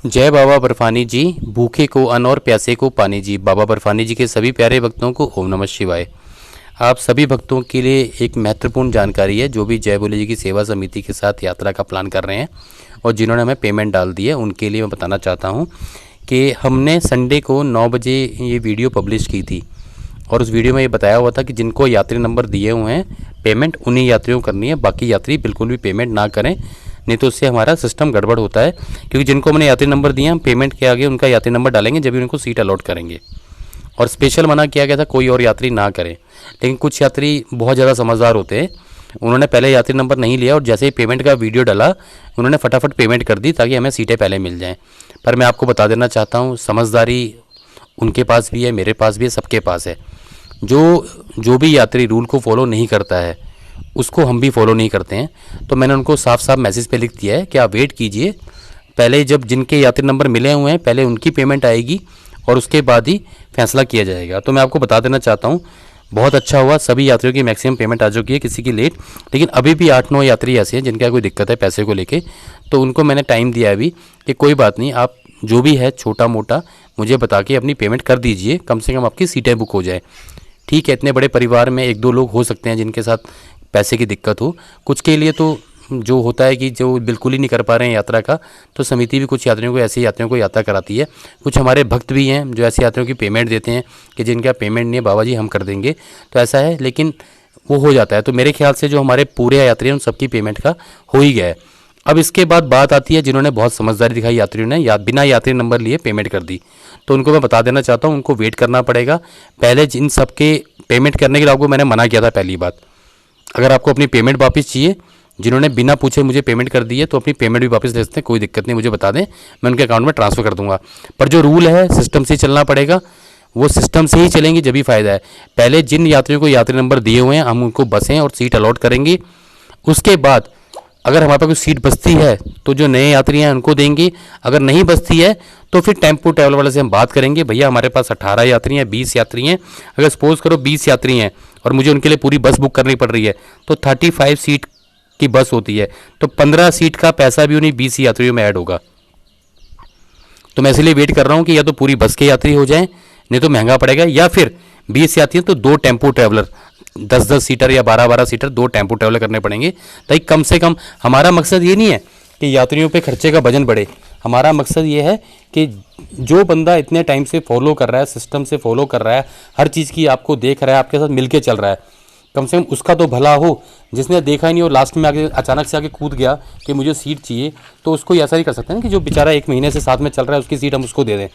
जय बाबा बर्फानी जी। भूखे को अन्न और प्यासे को पानी जी। बाबा बर्फानी जी के सभी प्यारे भक्तों को ओम नमः शिवाय। आप सभी भक्तों के लिए एक महत्वपूर्ण जानकारी है, जो भी जय भोले जी की सेवा समिति के साथ यात्रा का प्लान कर रहे हैं और जिन्होंने हमें पेमेंट डाल दी है, उनके लिए मैं बताना चाहता हूं कि हमने संडे को 9 बजे ये वीडियो पब्लिश की थी और उस वीडियो में ये बताया हुआ था कि जिनको यात्री नंबर दिए हुए हैं पेमेंट उन्हीं यात्रियों को करनी है, बाकी यात्री बिल्कुल भी पेमेंट ना करें, नहीं तो उससे हमारा सिस्टम गड़बड़ होता है। क्योंकि जिनको हमने यात्री नंबर दिए हम पेमेंट के आगे उनका यात्री नंबर डालेंगे जब भी उनको सीट अलॉट करेंगे। और स्पेशल मना किया गया था कोई और यात्री ना करें, लेकिन कुछ यात्री बहुत ज़्यादा समझदार होते हैं, उन्होंने पहले यात्री नंबर नहीं लिया और जैसे ही पेमेंट का वीडियो डाला उन्होंने फटाफट पेमेंट कर दी ताकि हमें सीटें पहले मिल जाएँ। पर मैं आपको बता देना चाहता हूँ, समझदारी उनके पास भी है, मेरे पास भी है, सबके पास है। जो भी यात्री रूल को फॉलो नहीं करता है उसको हम भी फॉलो नहीं करते हैं। तो मैंने उनको साफ साफ मैसेज पे लिख दिया है कि आप वेट कीजिए, पहले जब जिनके यात्री नंबर मिले हुए हैं पहले उनकी पेमेंट आएगी और उसके बाद ही फैसला किया जाएगा। तो मैं आपको बता देना चाहता हूँ, बहुत अच्छा हुआ, सभी यात्रियों की मैक्सिमम पेमेंट आ चुकी है, किसी की लेट, लेकिन अभी भी 8-9 यात्री ऐसे हैं जिनका कोई दिक्कत है पैसे को लेके। तो उनको मैंने टाइम दिया है अभी कि कोई बात नहीं, आप जो भी है छोटा मोटा मुझे बता के अपनी पेमेंट कर दीजिए, कम से कम आपकी सीटें बुक हो जाए। ठीक है, इतने बड़े परिवार में 1-2 लोग हो सकते हैं जिनके साथ पैसे की दिक्कत हो, कुछ के लिए तो जो होता है कि जो बिल्कुल ही नहीं कर पा रहे हैं यात्रा का, तो समिति भी कुछ यात्रियों को, ऐसे यात्रियों को यात्रा कराती है। कुछ हमारे भक्त भी हैं जो ऐसे यात्रियों की पेमेंट देते हैं कि जिनका पेमेंट नहीं है बाबा जी हम कर देंगे, तो ऐसा है, लेकिन वो हो जाता है। तो मेरे ख्याल से जो हमारे पूरे यात्री हैं उन सबकी पेमेंट का हो ही गया है। अब इसके बाद बात आती है जिन्होंने बहुत समझदारी दिखाई, यात्रियों ने बिना यात्री नंबर लिए पेमेंट कर दी, तो उनको मैं बता देना चाहता हूँ उनको वेट करना पड़ेगा। पहले जिन सबके पेमेंट करने के लिए आपको मैंने मना किया था पहली बात, अगर आपको अपनी पेमेंट वापस चाहिए, जिन्होंने बिना पूछे मुझे पेमेंट कर दी है तो अपनी पेमेंट भी वापस ले सकते हैं, कोई दिक्कत नहीं, मुझे बता दें, मैं उनके अकाउंट में ट्रांसफ़र कर दूंगा। पर जो रूल है सिस्टम से चलना पड़ेगा, वो सिस्टम से ही चलेंगे जब भी फ़ायदा है। पहले जिन यात्रियों को यात्री नंबर दिए हुए हैं हम उनको बसें और सीट अलॉट करेंगे, उसके बाद अगर हमारे पास कोई सीट बचती है तो जो नए यात्री हैं उनको देंगे, अगर नहीं बचती है तो फिर टेम्पो ट्रैवल वाले से हम बात करेंगे, भैया हमारे पास 18 यात्री हैं, 20 यात्री हैं, अगर सपोज करो 20 यात्री हैं और मुझे उनके लिए पूरी बस बुक करनी पड़ रही है तो 35 सीट की बस होती है, तो 15 सीट का पैसा भी उन्हीं 20 यात्रियों में ऐड होगा। तो मैं इसलिए वेट कर रहा हूँ कि या तो पूरी बस के यात्री हो जाएं, नहीं तो महंगा पड़ेगा, या फिर 20 यात्री हैं तो 2 टेम्पो ट्रैवलर 10-10 सीटर या 12-12 सीटर 2 टेम्पो ट्रैवलर करने पड़ेंगे, ताकि कम से कम, हमारा मकसद ये नहीं है कि यात्रियों पे खर्चे का वजन बढ़े, हमारा मकसद ये है कि जो बंदा इतने टाइम से फॉलो कर रहा है, सिस्टम से फॉलो कर रहा है, हर चीज़ की आपको देख रहा है, आपके साथ मिलके चल रहा है, कम से कम उसका तो भला हो। जिसने देखा ही नहीं और लास्ट में आगे अचानक से आके कूद गया कि मुझे सीट चाहिए, तो उसको ऐसा ही कर सकते हैं कि जो बेचारा 1 महीने से साथ में चल रहा है उसकी सीट हम उसको दे दें।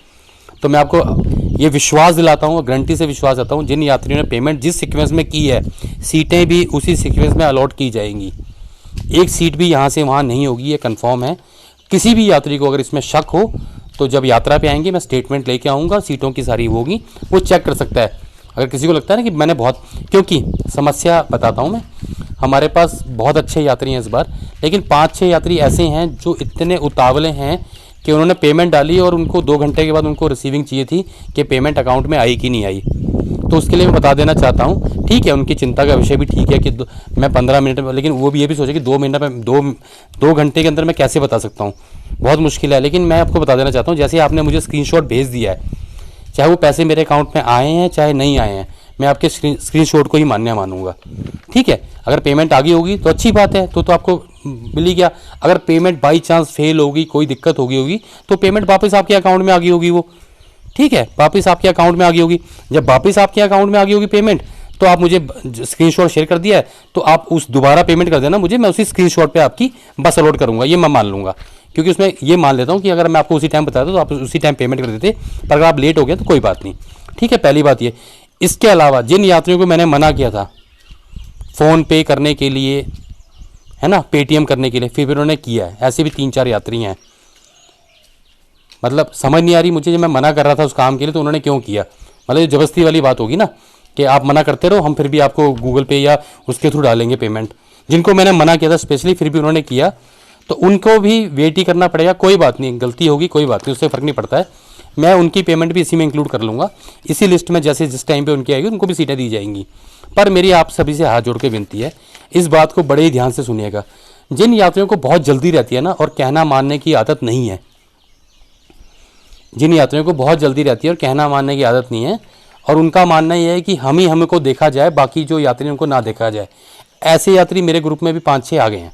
तो मैं आपको ये विश्वास दिलाता हूँ, गारंटी से विश्वास देता हूँ, जिन यात्रियों ने पेमेंट जिस सीक्वेंस में की है सीटें भी उसी सीक्वेंस में अलॉट की जाएंगी, एक सीट भी यहाँ से वहाँ नहीं होगी, ये कंफर्म है। किसी भी यात्री को अगर इसमें शक हो तो जब यात्रा पे आएंगे मैं स्टेटमेंट लेके आऊँगा, सीटों की सारी होगी, वो चेक कर सकता है। अगर किसी को लगता है ना कि मैंने बहुत, क्योंकि समस्या बताता हूँ मैं, हमारे पास बहुत अच्छे यात्री हैं इस बार, लेकिन 5-6 यात्री ऐसे हैं जो इतने उतावले हैं कि उन्होंने पेमेंट डाली और उनको 2 घंटे के बाद उनको रिसीविंग चाहिए थी कि पेमेंट अकाउंट में आई कि नहीं आई। तो उसके लिए मैं बता देना चाहता हूँ, ठीक है उनकी चिंता का विषय भी ठीक है कि मैं 15 मिनट में, लेकिन वो भी ये भी सोचे कि 2 मिनट में 2 घंटे के अंदर मैं कैसे बता सकता हूँ, बहुत मुश्किल है। लेकिन मैं आपको बता देना चाहता हूँ, जैसे आपने मुझे स्क्रीनशॉट भेज दिया है, चाहे वो पैसे मेरे अकाउंट में आए हैं चाहे नहीं आए हैं, मैं आपके स्क्रीनशॉट को ही मान्य मानूंगा। ठीक है, अगर पेमेंट आ गई होगी तो अच्छी बात है, तो आपको मिल ही गया। अगर पेमेंट बाई चांस फेल होगी, कोई दिक्कत होगी तो पेमेंट वापस आपके अकाउंट में आ गई होगी, वो ठीक है, वापस आपके अकाउंट में आ गई होगी। जब वापस आपके अकाउंट में आ गई होगी पेमेंट, तो आप मुझे स्क्रीनशॉट शेयर कर दिया है तो आप उस दोबारा पेमेंट कर देना मुझे, मैं उसी स्क्रीनशॉट पे आपकी बस अलॉट करूंगा, ये मैं मान लूँगा। क्योंकि उसमें ये मान लेता हूँ कि अगर मैं आपको उसी टाइम बताता तो आप उसी टाइम पेमेंट कर देते, पर अगर आप लेट हो गए तो कोई बात नहीं। ठीक है, पहली बात ये। इसके अलावा जिन यात्रियों को मैंने मना किया था फ़ोन पे करने के लिए, है ना, पेटीएम करने के लिए, फिर उन्होंने किया है, ऐसे भी 3-4 यात्री हैं। मतलब समझ नहीं आ रही मुझे, जब मैं मना कर रहा था उस काम के लिए तो उन्होंने क्यों किया, मतलब ये ज़बरदस्ती वाली बात होगी ना कि आप मना करते रहो, हम फिर भी आपको गूगल पे या उसके थ्रू डालेंगे पेमेंट। जिनको मैंने मना किया था स्पेशली, फिर भी उन्होंने किया, तो उनको भी वेट ही करना पड़ेगा। कोई बात नहीं, गलती होगी कोई बात नहीं, उससे फ़र्क नहीं पड़ता है, मैं उनकी पेमेंट भी इसी में इंक्लूड कर लूँगा, इसी लिस्ट में। जैसे जिस टाइम पे उनकी आएगी उनको भी सीटें दी जाएंगी। पर मेरी आप सभी से हाथ जोड़ के विनती है, इस बात को बड़े ही ध्यान से सुनिएगा। जिन यात्रियों को बहुत जल्दी रहती है ना और कहना मानने की आदत नहीं है, जिन यात्रियों को बहुत जल्दी रहती है और कहना मानने की आदत नहीं है, और उनका मानना यह है कि हम ही हमको देखा जाए, बाकी जो यात्री उनको ना देखा जाए। ऐसे यात्री मेरे ग्रुप में भी 5-6 आ गए हैं,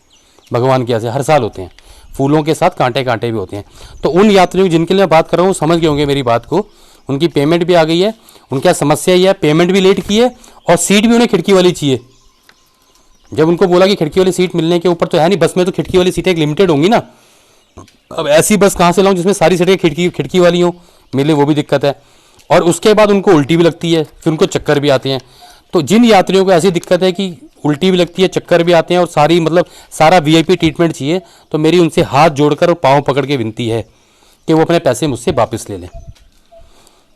भगवान की ऐसे हर साल होते हैं, फूलों के साथ कांटे कांटे भी होते हैं। तो उन यात्रियों जिनके लिए मैं बात कर रहा हूँ समझ गए होंगे मेरी बात को, उनकी पेमेंट भी आ गई है, उनकी समस्या ये है पेमेंट भी लेट की है और सीट भी उन्हें खिड़की वाली चाहिए। जब उनको बोला कि खिड़की वाली सीट मिलने के ऊपर तो है नहीं, बस में तो खिड़की वाली सीटें लिमिटेड होंगी ना, अब ऐसी बस कहाँ से लाऊं जिसमें सारी सीटें खिड़की वाली हो, मेरे लिए वो भी दिक्कत है। और उसके बाद उनको उल्टी भी लगती है, फिर उनको चक्कर भी आते हैं। तो जिन यात्रियों को ऐसी दिक्कत है कि उल्टी भी लगती है, चक्कर भी आते हैं और सारा वीआईपी ट्रीटमेंट चाहिए, तो मेरी उनसे हाथ जोड़कर और पाँव पकड़ के विनती है कि वो अपने पैसे मुझसे वापस ले लें,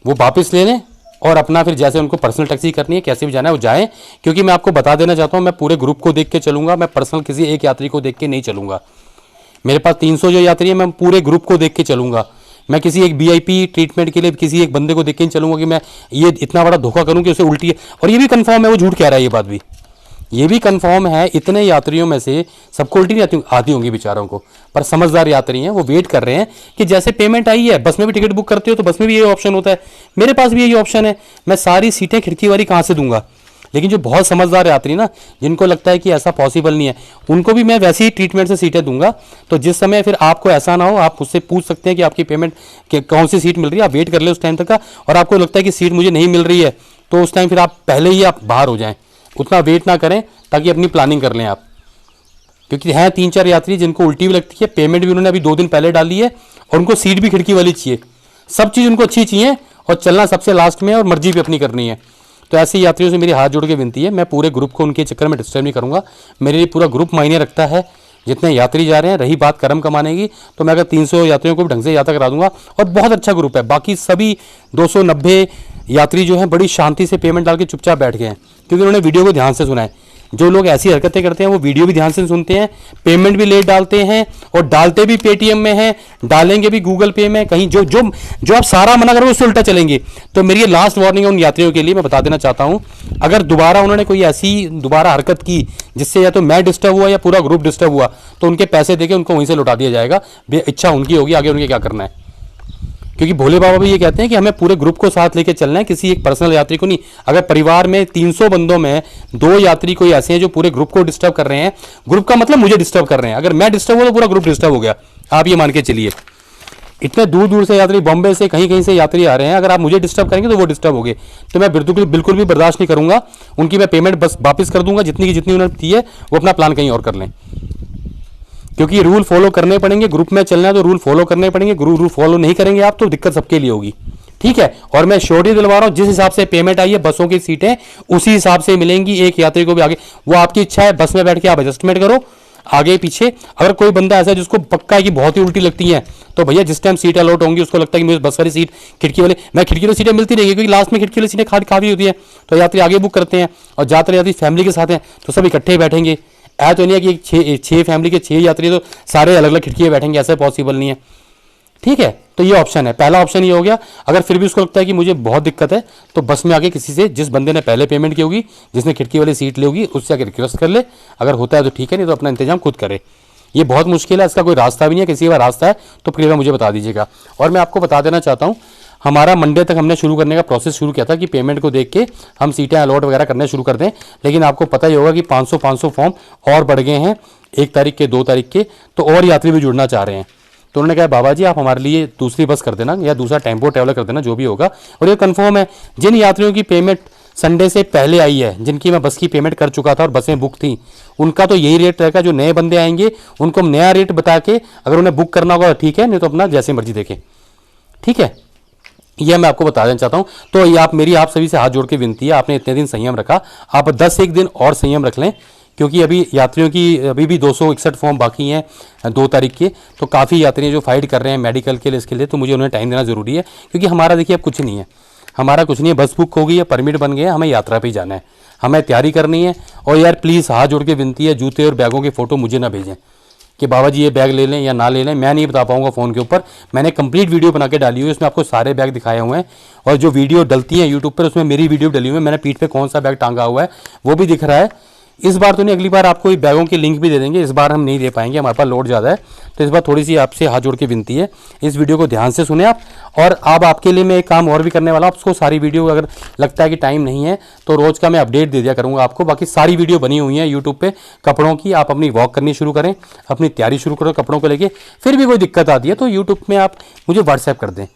वो वापस ले लें और अपना फिर जैसे उनको पर्सनल टैक्सी करनी है, कैसे भी जाना है वो जाएं। क्योंकि मैं आपको बता देना चाहता हूँ, मैं पूरे ग्रुप को देख के चलूँगा, मैं पर्सनल किसी एक यात्री को देख के नहीं चलूँगा। मेरे पास 300 जो यात्री है, मैं पूरे ग्रुप को देख के चलूँगा। मैं किसी एक वीआईपी ट्रीटमेंट के लिए किसी एक बंदे को देख के नहीं चलूँगा कि मैं ये इतना बड़ा धोखा करूँ कि उसे उल्टी है। और ये भी कन्फर्म है वो झूठ कह रहा है, ये बात भी ये भी कन्फर्म है, इतने यात्रियों में से सबको उल्टी नहीं आती होंगी बेचारों को, पर समझदार यात्री हैं, वो वेट कर रहे हैं कि जैसे पेमेंट आई है, बस में भी टिकट बुक करते हो तो बस में भी यही ऑप्शन होता है, मेरे पास भी यही ऑप्शन है, मैं सारी सीटें खिड़की वाली कहाँ से दूंगा। लेकिन जो बहुत समझदार यात्री ना, जिनको लगता है कि ऐसा पॉसिबल नहीं है, उनको भी मैं वैसी ही ट्रीटमेंट से सीटें दूंगा। तो जिस समय फिर आपको ऐसा ना हो, आप मुझसे पूछ सकते हैं कि आपकी पेमेंट कौन सी सीट मिल रही है, आप वेट कर ले उस टाइम तक का, और आपको लगता है कि सीट मुझे नहीं मिल रही है तो उस टाइम फिर आप पहले ही आप बाहर हो जाएं, उतना वेट ना करें, ताकि अपनी प्लानिंग कर लें आप। क्योंकि हैं 3-4 यात्री जिनको उल्टी भी लगती है, पेमेंट भी उन्होंने अभी 2 दिन पहले डाली है और उनको सीट भी खिड़की वाली चाहिए, सब चीज़ उनको अच्छी चाहिए और चलना सबसे लास्ट में और मर्जी भी अपनी करनी है। तो ऐसे यात्रियों से मेरी हाथ जोड़ के विनती है, मैं पूरे ग्रुप को उनके चक्कर में डिस्टर्ब नहीं करूँगा। मेरे लिए पूरा ग्रुप मायने रखता है, जितने यात्री जा रहे हैं। रही बात कर्म कमाने की, तो मैं अगर 300 यात्रियों को भी ढंग से यात्रा करा दूंगा, और बहुत अच्छा ग्रुप है। बाकी सभी 290 यात्री जो हैं बड़ी शांति से पेमेंट डाल के चुपचाप बैठ गए हैं, क्योंकि उन्होंने वीडियो को ध्यान से सुना है। जो लोग ऐसी हरकतें करते हैं वो वीडियो भी ध्यान से सुनते हैं, पेमेंट भी लेट डालते हैं और डालते भी पेटीएम में हैं, डालेंगे भी गूगल पे में, कहीं जो जो जो आप सारा मना करोगे उससे उल्टा चलेंगे। तो मेरी ये लास्ट वार्निंग है उन यात्रियों के लिए, मैं बता देना चाहता हूं, अगर दोबारा उन्होंने कोई ऐसी दोबारा हरकत की जिससे या तो मैं डिस्टर्ब हुआ या पूरा ग्रुप डिस्टर्ब हुआ, तो उनके पैसे देके उनको वहीं से लौटा दिया जाएगा। इच्छा उनकी होगी आगे उनके क्या करना है। क्योंकि भोले बाबा भी ये कहते हैं कि हमें पूरे ग्रुप को साथ लेके चलना है, किसी एक पर्सनल यात्री को नहीं। अगर परिवार में 300 बंदों में 2 यात्री कोई ऐसे हैं जो पूरे ग्रुप को डिस्टर्ब कर रहे हैं, ग्रुप का मतलब मुझे डिस्टर्ब कर रहे हैं, अगर मैं डिस्टर्ब हुआ तो पूरा ग्रुप डिस्टर्ब हो गया, आप ये मान के चलिए। इतने दूर दूर से यात्री, बॉम्बे से कहीं कहीं से यात्री आ रहे हैं, अगर आप मुझे डिस्टर्ब करेंगे तो वो डिस्टर्ब हो गए, तो मैं बिल्कुल भी बर्दाश्त नहीं करूंगा। उनकी मैं पेमेंट बस वापस कर दूंगा, जितनी की जितनी उन्होंने दी है, वो अपना प्लान कहीं और कर लें। क्योंकि रूल फॉलो करने पड़ेंगे, ग्रुप में चलना है तो रूल फॉलो करने पड़ेंगे। रूल फॉलो नहीं करेंगे आप तो दिक्कत सबके लिए होगी, ठीक है। और मैं श्योरिटी दिलवा रहा हूं, जिस हिसाब से पेमेंट आई है बसों की सीटें उसी हिसाब से मिलेंगी। एक यात्री को भी आगे, वो आपकी इच्छा है, बस में बैठ के आप एडजस्टमेंट करो आगे पीछे। अगर कोई बंदा ऐसा है जिसको पक्का है कि बहुत ही उल्टी लगती है, तो भैया जिस टाइम सीट अलॉट होंगी उसको लगता है कि मुझे बस वाली सीट खिड़की वाले, मैं खिड़की वाली सीटें मिलती रहेगी, क्योंकि लास्ट में खिड़की वाली सीटें खाली होती है, तो यात्री आगे बुक करते हैं। और ज़्यादातर यात्री फैमिली के साथ हैं तो सब इकट्ठे बैठेंगे। ऐसा तो नहीं है कि 6 फैमिली के 6 यात्री तो सारे अलग अलग खिड़की में बैठेंगे, ऐसा पॉसिबल नहीं है, ठीक है। तो ये ऑप्शन है, पहला ऑप्शन ये हो गया। अगर फिर भी उसको लगता है कि मुझे बहुत दिक्कत है, तो बस में आके किसी से, जिस बंदे ने पहले पेमेंट की होगी, जिसने खिड़की वाली सीट ली होगी, उससे आके रिक्वेस्ट कर ले। अगर होता है तो ठीक है, नहीं तो अपना इंतजाम खुद करे। ये बहुत मुश्किल है, इसका कोई रास्ता भी नहीं है। किसी का रास्ता है तो कृपया मुझे बता दीजिएगा। और मैं आपको बता देना चाहता हूँ, हमारा मंडे तक हमने शुरू करने का प्रोसेस शुरू किया था कि पेमेंट को देख के हम सीटें अलॉट वगैरह करने शुरू कर दें। लेकिन आपको पता ही होगा कि 500 फॉर्म और बढ़ गए हैं 1 तारीख के, 2 तारीख के, तो और यात्री भी जुड़ना चाह रहे हैं। तो उन्होंने कहा बाबा जी आप हमारे लिए दूसरी बस कर देना या दूसरा टेम्पो ट्रैवलर कर देना, जो भी होगा। और ये कन्फर्म है, जिन यात्रियों की पेमेंट संडे से पहले आई है, जिनकी मैं बस की पेमेंट कर चुका था और बसें बुक थी, उनका तो यही रेट रहेगा। जो नए बंदे आएंगे उनको हम नया रेट बता के, अगर उन्हें बुक करना होगा ठीक है, नहीं तो अपना जैसे मर्जी देखें, ठीक है। यह मैं आपको बता देना चाहता हूं। तो ये आप सभी से हाथ जोड़ के विनती है, आपने इतने दिन संयम रखा, आप 10-1 दिन और संयम रख लें, क्योंकि अभी यात्रियों की अभी भी 261 फॉर्म बाकी हैं 2 तारीख के। तो काफ़ी यात्री जो फाइट कर रहे हैं मेडिकल के लिए, इसके लिए, तो मुझे उन्हें टाइम देना जरूरी है। क्योंकि हमारा देखिए अब कुछ नहीं है, हमारा कुछ नहीं है, बस बुक हो गई है, परमिट बन गया, हमें यात्रा पे ही जाना है, हमें तैयारी करनी है। और यार प्लीज़ हाथ जोड़ के विनती है, जूते और बैगों की फ़ोटो मुझे ना भेजें कि बाबा जी ये बैग ले लें या ना ले लें, मैं नहीं बता पाऊंगा फ़ोन के ऊपर। मैंने कंप्लीट वीडियो बना के डाली हुई है, उसमें आपको सारे बैग दिखाए हुए हैं। और जो वीडियो डलती है यूट्यूब पर, उसमें मेरी वीडियो डली हुई है, मैंने पीठ पे कौन सा बैग टांगा हुआ है वो भी दिख रहा है। इस बार तो नहीं, अगली बार आपको बैगों की लिंक भी दे देंगे। इस बार हम नहीं दे पाएंगे, हमारे पास लोड ज़्यादा है, तो इस बार थोड़ी सी आपसे हाथ जोड़ के विनती है, इस वीडियो को ध्यान से सुने आप। और अब आपके लिए मैं एक काम और भी करने वाला हूँ, आपको सारी वीडियो अगर लगता है कि टाइम नहीं है तो रोज़ का मैं अपडेट दे दिया करूँगा आपको। बाकी सारी वीडियो बनी हुई है यूट्यूब पर कपड़ों की, आप अपनी वॉक करनी शुरू करें, अपनी तैयारी शुरू करो कपड़ों को लेकर। फिर भी कोई दिक्कत आती है तो यूट्यूब में आप मुझे व्हाट्सएप कर दें,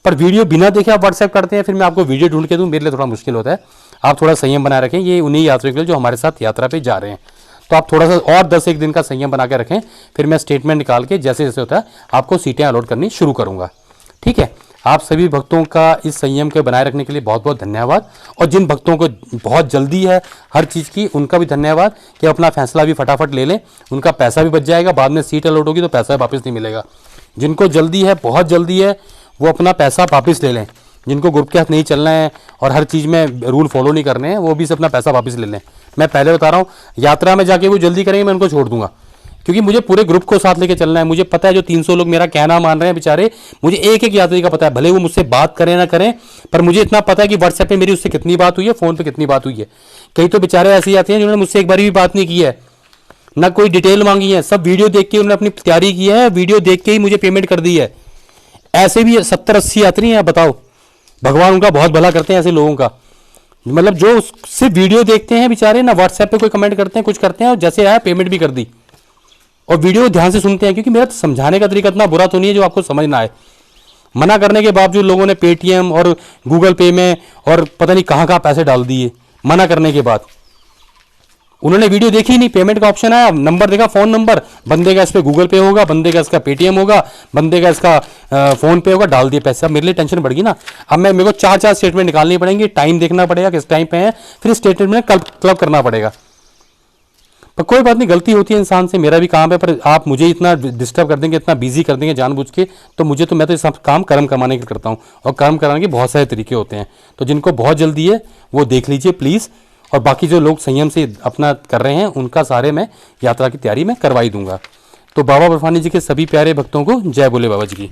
पर वीडियो बिना देखे आप व्हाट्सएप करते हैं, फिर मैं आपको वीडियो ढूंढ के दूं, मेरे लिए थोड़ा मुश्किल होता है। आप थोड़ा संयम बनाए रखें, ये उन्हीं यात्रियों के लिए जो हमारे साथ यात्रा पे जा रहे हैं, तो आप थोड़ा सा और 10-1 दिन का संयम बना के रखें, फिर मैं स्टेटमेंट निकाल के जैसे जैसे होता है आपको सीटें अलॉट करनी शुरू करूँगा। ठीक है, आप सभी भक्तों का इस संयम के बनाए रखने के लिए बहुत बहुत धन्यवाद। और जिन भक्तों को बहुत जल्दी है हर चीज़ की, उनका भी धन्यवाद कि अपना फैसला भी फटाफट ले लें, उनका पैसा भी बच जाएगा, बाद में सीट अलॉट होगी तो पैसा वापस नहीं मिलेगा। जिनको जल्दी है, बहुत जल्दी है, वो अपना पैसा वापस ले लें। जिनको ग्रुप के साथ नहीं चलना है और हर चीज़ में रूल फॉलो नहीं करने हैं, वो भी से अपना पैसा वापस ले लें। मैं पहले बता रहा हूँ, यात्रा में जाके वो जल्दी करेंगे मैं उनको छोड़ दूंगा, क्योंकि मुझे पूरे ग्रुप को साथ लेके चलना है। मुझे पता है जो 300 लोग मेरा कहना मान रहे हैं बेचारे, मुझे एक एक यात्री का पता है, भले वो मुझसे बात करें ना करें, पर मुझे इतना पता है कि व्हाट्सएप पे मेरी उससे कितनी बात हुई है, फ़ोन पे कितनी बात हुई है। कई तो बेचारे ऐसे आते हैं जिन्होंने मुझसे एक बार भी बात नहीं की है, ना कोई डिटेल मांगी है, सब वीडियो देख के उन्होंने अपनी तैयारी की है, वीडियो देख के ही मुझे पेमेंट कर दी है। ऐसे भी 70-80 यात्री हैं, बताओ, भगवान उनका बहुत भला करते हैं ऐसे लोगों का। मतलब जो सिर्फ वीडियो देखते हैं बेचारे, ना व्हाट्सएप पे कोई कमेंट करते हैं, कुछ करते हैं, और जैसे आया पेमेंट भी कर दी, और वीडियो ध्यान से सुनते हैं, क्योंकि मेरा समझाने का तरीका इतना बुरा तो नहीं है जो आपको समझ ना आए। मना करने के बावजूद लोगों ने पेटीएम और गूगल पे में और पता नहीं कहाँ कहाँ पैसे डाल दिए, मना करने के बाद। उन्होंने वीडियो देखी नहीं, पेमेंट का ऑप्शन आया, नंबर देखा, फ़ोन नंबर, बंदे का इस पर गूगल पे होगा, बंदे का इसका पेटीएम होगा, बंदे का इसका फ़ोन पे होगा, डाल दिए पैसे। अब मेरे लिए टेंशन बढ़ गई ना, अब मेरे को 4-4 स्टेटमेंट निकालनी पड़ेंगी, टाइम देखना पड़ेगा किस टाइम पे है, फिर स्टेटमेंट में क्लब करना पड़ेगा। पर कोई बात नहीं, गलती होती है इंसान से, मेरा भी काम है, पर आप मुझे इतना डिस्टर्ब कर देंगे, इतना बिजी कर देंगे जानबूझ के, तो मैं तो सब काम कर्म कमाने के करता हूँ, और कर्म कराने के बहुत सारे तरीके होते हैं। तो जिनको बहुत जल्दी है वो देख लीजिए प्लीज़, और बाकी जो लोग संयम से अपना कर रहे हैं उनका सारे मैं यात्रा की तैयारी में करवा ही दूंगा। तो बाबा बर्फानी जी के सभी प्यारे भक्तों को जय बोले बाबा जी की।